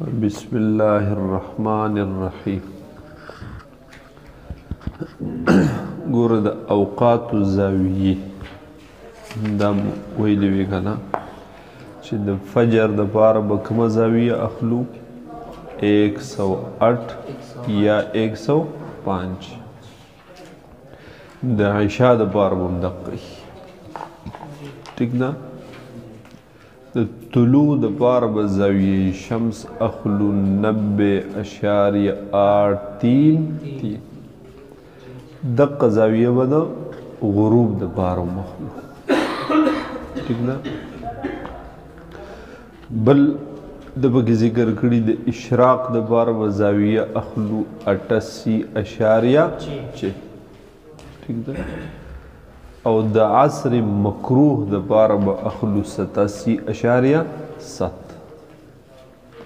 بسم الله الرحمن الرحیم. ګوره د اوقات الزاویه دا ویلې وی کنه چې د فجر د پاره به کومه زاویه اخلو 108 یا 105 د عشاء د پاره هم دقه ٹھیک ده. د طلوع د پاره به زاویه شمس اخلو 90.83 دقه زاویه به د غروب د پاره مخلو ٹھیک ده. بل د بګی ذکر کړي د اشراق د پاره به زاویه اخلو 88.6 ٹھیک ده. او د عصر مکروه د پاره به اخلو 87.7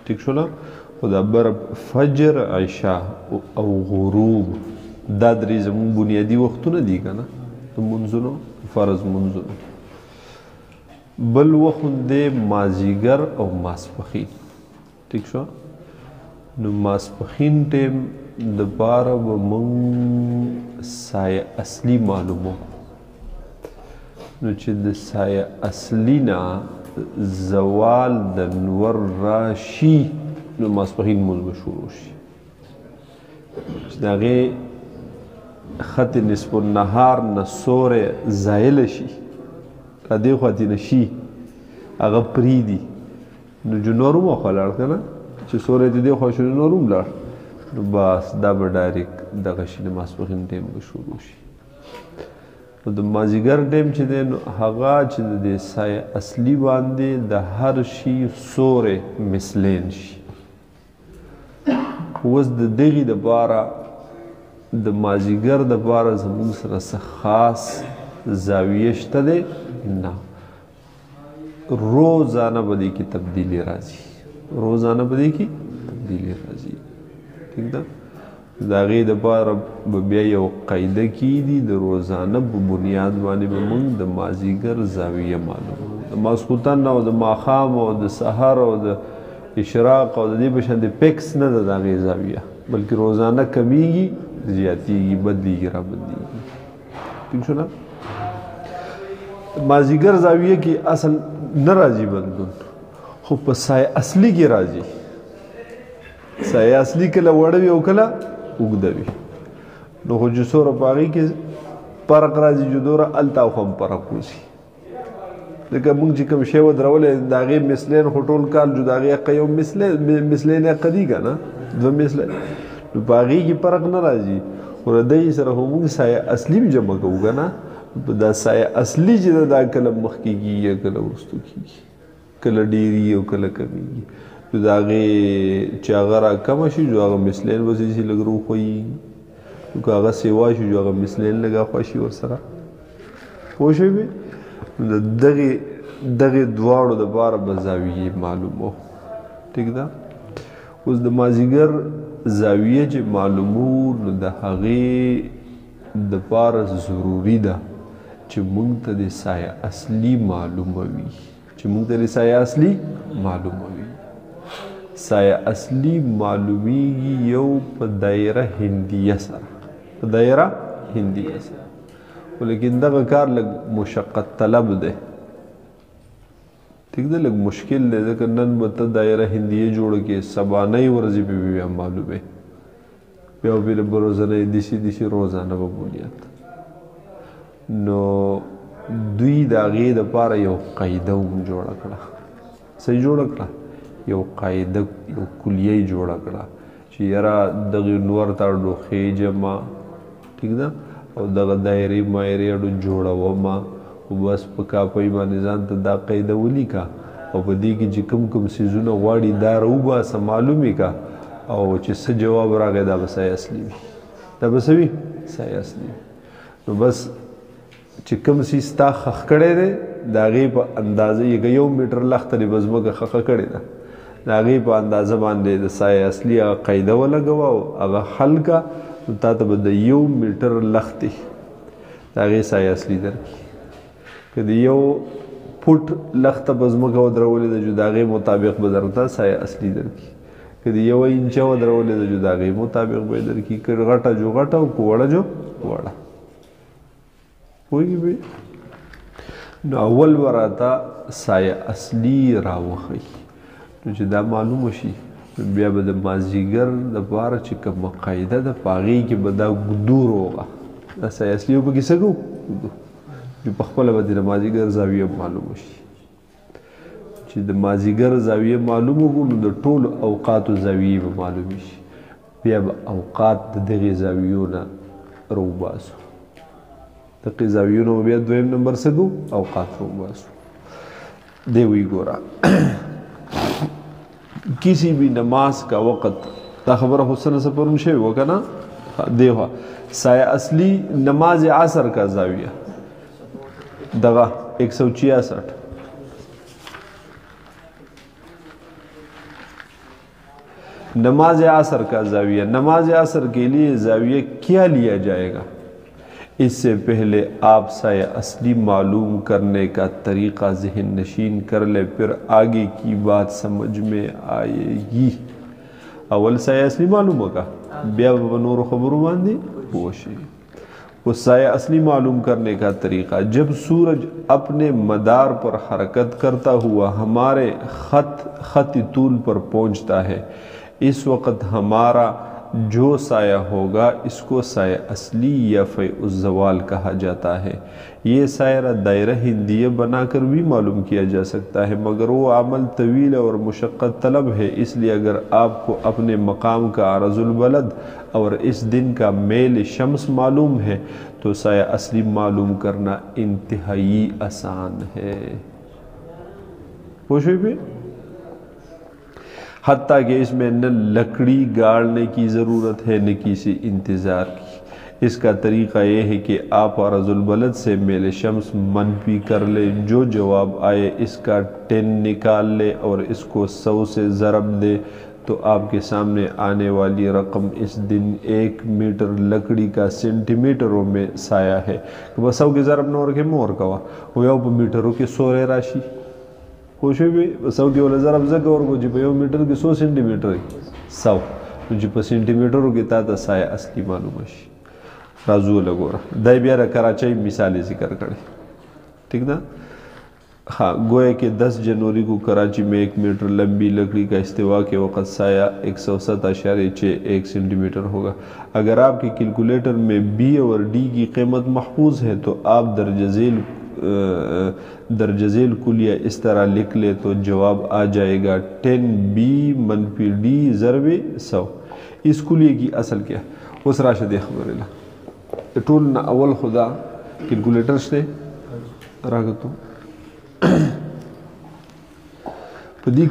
ٹھیک شو. او د بر فجر عشاء او غروب دا درې زمون بنیادی وختونه دي کنه د منځونو فرض منځونو. بل وخت دی مازیګر او ماسپخین ٹھیک شو. نو ماسپخین ټیم د پاره به مونږ سایه اصلي معلومو. نو چې د سایه اصلي نه زوال د نور راشي نو ماسپخین مونځ به شروع شي. چې د هغې خط نصف النهار نه سوری زایله شي را دې خواته نه شي هغه پرېږدي نو جنور هم اخوا لاړ که نه چې سوری د دې خوا شو نور هم لاړ نو بس دا به ډایرکټ دغه شي د ماسپخین ټیم به شروع شي. نو د مازدیګر ټیم چې دی نو هغه چې د دې سایه اصلي باندې د هر شي سوری مثلین شي. اوس د دغې دپاره د مازدیګر دپاره زموږ سره څه خاص زاویه شته دی نه. روزانه به دې کې تبدیلي راځي روزانه به دې کې تبدیلي راځي ٹھیک ده. د هغې دپاره به بیا یو قاعده کیږي د روزانه په بنیاد باندې به موږ د مازدیګر زاویه معلومو. د ماسخوتن او د ماښام او د سحر او د اشراق او د دې په شان د پیکس نه ده د هغې زاویه بلکې روزانه کمیږي زیاتیږي بدلیږي را بدلیږي ٹھیک شو نه. مازدیګر زاویه کې اصل نه راځي بدلون خو په سایه اصلي کې راځي. سایه اصلي کله وړه وي او کله اوږده وي نو خو چې څومره په هغې کې فرق راځي چې دومره هلته او هم فرق وځي. لکه موږ چې کوم شی ودرولی د هغې مثلین خو ټول کال جو د هغې حقه یو مثلین حقه دي که نه دوه مثلین نو په هغې کې فرق نه راځي خو د دغې سره خو موږ سایه اصلي هم جمع کوو که نه. دا سایه اصلي چې ده دا کله مخکې کېږي یا کله وروستو کېږي کله ډېري او کله کمیږي. نو د هغې چې هغه را کمه شي جو هغه مثلین به چې لږ روښویږي نو که هغه سیوا شي جو هغه مثلین لږ اخوا شي ورسره پوه شوې. نو د دغې دواړو دپاره به زاویې معلومو ټیک ده. اوس د مازدیګر زاویه چې معلومو نو د هغې دپاره ضروري ده چې موږ ته د سایه اصلي معلومه وي چې موږ ته د سایه اصلي معلومه وي. سایه اصلي معلومیږي یو په دایره هندیه سره په دایره هندیه سره ولیکن دغه کار لږ مشقت طلب دی ټیک ده لږ مشکل دی ځکه نن به ته دایره هندیه جوړه کې سبانۍ ورځې به بیا معلومې بیا به له ورځنۍ داسې روزانه به بنیاد نو دوی د هغې دپاره یو قاعده هم جوړه کړه صحیح جوړه کړه یو قاعده یو کلیه یې جوړه کړه چې یاره دغې نور ته اډو خیجمه ټیک ده او دغه دایرې مایرې اډو جوړومه خو بس په کاپۍ باندې ځان ته دا قاعده ولیکه او په دې کې چې کوم څیزونه غواړي دا راوباسه معلوم یې که او چې څه جواب راغی دا به سایه اصلي وي دا به څه وي سایه اصلي وي. نو بس چې کوم څیز تا خښ کړی دی د هغې په اندازه یې که 1 میټر لښته دې به ځمکه خښه کړې ده د هغې په اندازه باندې د سایه اصلي هغه قاعده ولګوه او هغه حل که نو تا ته به د 1 میټر لښتې د هغې سایه اصلي درکړي. که د 1 فوټ لښته به ځمکه ودرولې ده چې د هغې مطابق به درته سایه اصلي درکړي که د 1 انچه ودرولې ده جو د هغې مطابق به یې درکړي که غټه جو غټه او که وړه جو وړه پوهېږي نو اول به راته سایه اصلي راوښئ نو چې دا معلومه شي بیا به د مازدیګر دپاره چې کومه قاعده ده په هغې کې به دا ګدو روغه دا سایه اصلي به پکې څه کوو ګدو چې په خپله به د مازدیګر زاویه معلومه شي چې د مازدیګر زاویه معلومه کړو نو د ټولو اوقاتو زاویې به معلومې شي بیا به اوقات د دغې زاویو نه راوباسو دغې زاویو نه به بیا دویم نمبر څه کوو اوقات راوباسو دی وی ګوره کسی بھی نماز کا وقت دا خبر حسن سے پرون شوی وہ کنا دیکھو سایہ اصلی نماز عصر کا زاویہ دغا 166 नमाज असर का जाविया नमाज असर के लिए जाविया क्या लिया जाएगा इससे पहले आप साया असली मालूम करने का तरीक़ा ज़हन नशीन कर ले फिर आगे की बात समझ में आएगी अवल साया असली मालूम होगा ब्या नूर खबरों बांधी पोशी वो साया असली मालूम करने का तरीक़ा जब सूरज अपने मदार पर हरकत करता हुआ हमारे खत तूल पर पहुंचता है इस वक्त हमारा जो साया होगा इसको साया असली या फ़ैउज़्ज़वाल कहा जाता है। ये सायरा दायरा हिंदिया बनाकर भी मालूम किया जा सकता है मगर वो अमल तवील और मुशक्क़त तलब है, इसलिए अगर आपको अपने मकाम का अर्ज़ुल बलद और इस दिन का मेल शम्स मालूम है तो साया असली मालूम करना इंतहाई आसान है। खुश हुई हत्ता कि इसमें न लकड़ी गाड़ने की ज़रूरत है न किसी इंतज़ार की। इसका तरीक़ा यह है कि आप अर्ज़ुल बलद से मेल शम्स मनफी कर ले, जो जवाब आए इसका 10 निकाल ले और इसको 100 से ज़रब दे तो आपके सामने आने वाली रकम इस दिन 1 मीटर लकड़ी का सेंटीमीटरों में साया है। बस 100 के ज़रब न रखे मोर कवा वो मीटरों के 100 राशि खुश भी 100 के वाला ज़रब ज़का और को जी पे 1 मीटर के 100 सेंटीमीटर 100 जी पे सेंटीमीटरों के ताता साया असली मालूम है राजू लगोरा दाई बियारा कराची मिसाली जिक्र करे ठीक ना। हाँ गोया कि 10 जनवरी को कराची में 1 मीटर लंबी लकड़ी का इस्तेवा के वक़्त साया 107.61 सेंटीमीटर होगा। अगर आपके कैलकुलेटर में बी और डी की कीमत महफूज है तो आप दरजज़ेल कुलिया इस तरह लिख ले तो जवाब आ जाएगा 10b मनफी डी ज़रबे 100। इस कुलिया की असल क्या उस राशद खबर टूल ना अवल खुदा कैलकुलेटर से रागतों पदी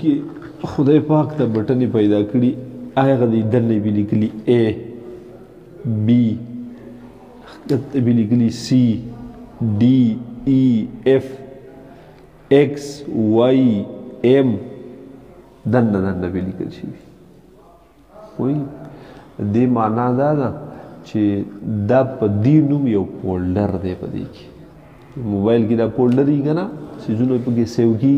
की खुदा पाक ता बटनी पैदा करी आया गदी दन्ने भी निकली ए बी भी निकली C D E F X Y M दन्ना दन्ना भी निकल शी वही दे माना दादा चे दा पदी नुम यो फोल्डर दे पदी की मोबाइल की दा फोल्डर ही का ना सीजनों पे के सेव की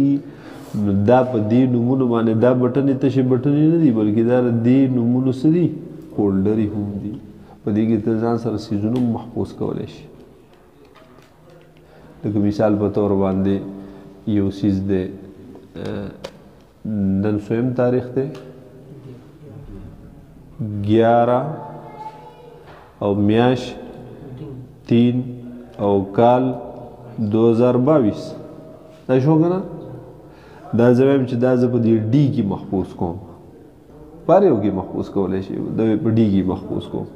दा पदी नुमुन माने दा बटन इतने शे बटन ही नहीं बल्कि दा दे नुमुन से दी फोल्डर ही हूँ दी पदी की तजान सर सीजनों महफूज कवलेश लेकिन मिसाल पर तौर बांधे ये चीज़ दे नन स्वयं तारीख दे 11 और म्याश 3 और काल 2022 दाश होगा ना दाज़ में दाज़ पर दी डी की महफूज को पारे होगी महफूज को वाले शे दवे पर डी की महफूज को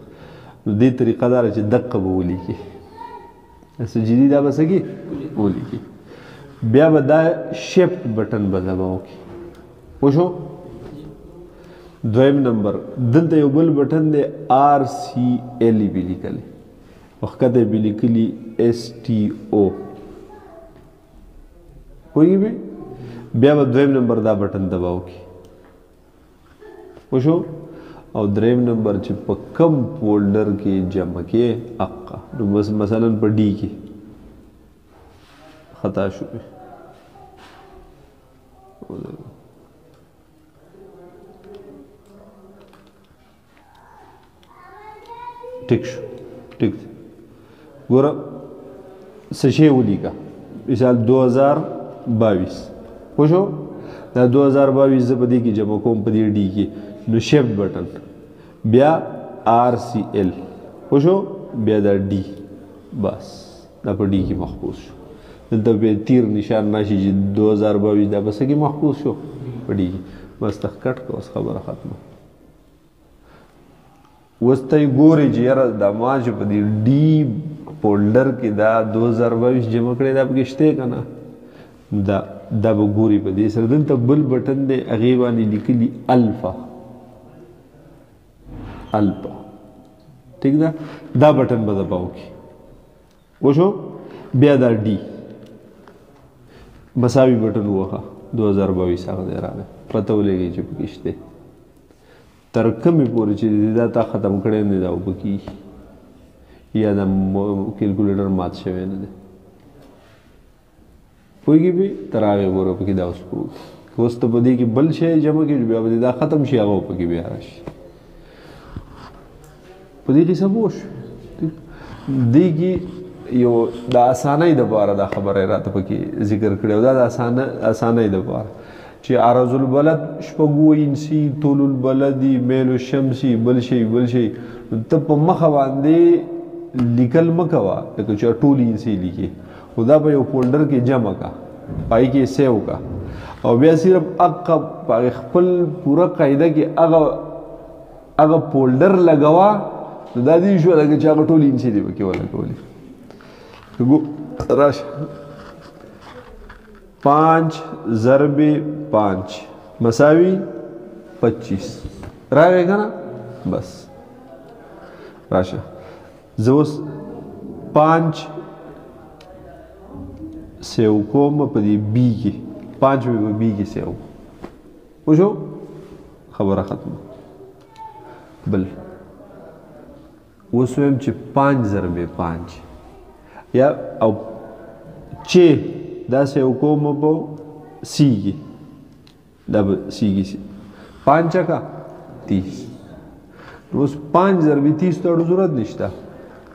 दे तरीक़ा दार चे दक्का बोली की ऐसे जदीदा बस की बोली की ब्या बदा शिफ्ट बटन बदबाओ की पूछो द्वैम नंबर दलते युबल बटन दे RCL भी लिखले वक़्त भी लिखली STO कोई भी ब्या द्वैम नंबर दा बटन दबाओ की पूछो और द्रेम नंबर च कम फोल्डर के जमा के अक्का तो बस मसलन पर डी की खता शुरू ټیک شو ټیک دی ګوره څه شی ولیکه مثال 2022 پوه شو دا 2022 زه په دې کې جمع کوم په دې ډي کې نو شیفټ بټن بیا RCL پوه شو بیا دا ډي بس دا په ډي کې محفوظ شو دلته بیا تیر نشان راشي چې 2022 دا په څه کې محفوظ شو په ډي کې بس تخکټ که اوس خبره ختمه اوس ته یې ګورې چې یاره دا ما چې په دې ډي فولډر کې دا 2022 جمع کړی دا پکې شته که نه دا به ګوري په دې سره دلته بل بټن دی هغې باندې لیکلي الفا ټیک ده دا بټن به دباو کې وشو بیا دا ډي مساوي بټن ووهه 2022 هغه دی راغی پته ولګي چې پکې شته تر کومې پورې چې دا تا ختم کړی نه دا اوبه کېږي یا د کیلکولیټر مات شوی نه دی پوهېږي بې تر هغې پورې پکې دا اوس پروت که اوس ته په دې کې بل شی جمع کړي بیا به دا ختم شي هغه پکې بیا راشي په دې قصه پوه شوې دې کې یو د اسانۍ دپاره دا خبره راته پکې ذکر کړې او دا د اسانۍ دپاره چې عرض البلد شپږ انسي طول البلدي میل الشمسي بل شي ته په مخه باندې لیکل مه کوه لکه چې ټول انسي لیکې خو دا په یو فولډر کې جمع کا پای کې سیو کا او بیا صرف هغه په خپل پوره قاعده کې هغه فولډر لګوا نو دا دې شو لکه چې هغه ټول انسي دی پکې ولګولې راشه 5 ضرب 5 مساوي 25 راغی که نه بس راشه زه اوس 5 سیو کوم په دې بي کې 5 مې په بي کې سیو وشو خبره ختمه بل اوس ویم چې 5 ضرب 5 یا او چې دا سیو کوم په سی کې دا به سی کې 5 کا 30 اوس 5 ضرب 30 ته ضرورت نشته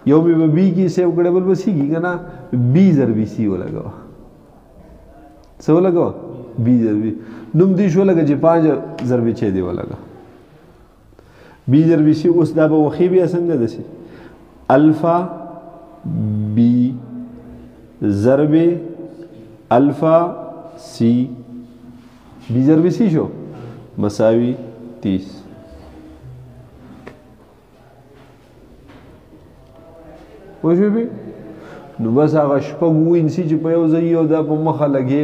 یو مې به بي کې سیو کړی بل به سی کې که نه بي ضرب سی ولګوه څه ولګوه بي ضرب نوم دې شو لګه چې 5 ضرب 6 دې ولګه بي ضرب سی اوس دا به وخی بیا څنګه دسي الفا بي ضرب الفا سی بی ضرب سی شو مساوی 30 وشو بی نو بس هغه شپږ انسي چې په یو ځای یو دا په مخه لګې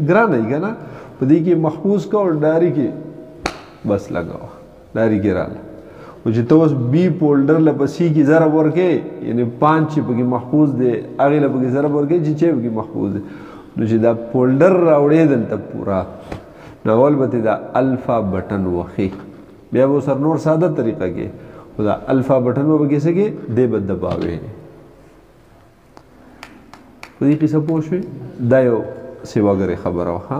ګرانه یې که نه په دې کې محفوظ کا او ډاري کې بس لګوه ډاري کې راله او چې ته اوس بي فولډر له په سی کې ضرب ورکې یعنې 5 چې پکې محفوظ دی هغې له پکې ضرب ورکې چې پکې محفوظ دی نو چې دا فولډر راوړې دلته پوره نو اول به دا الفا بټن وخی بیا به سر نور ساده طریقه کې خو دا الفا بټن به پکې څه کې دی به دباوې په دې قصه پوه شوې دا یو سیواګرې خبره وه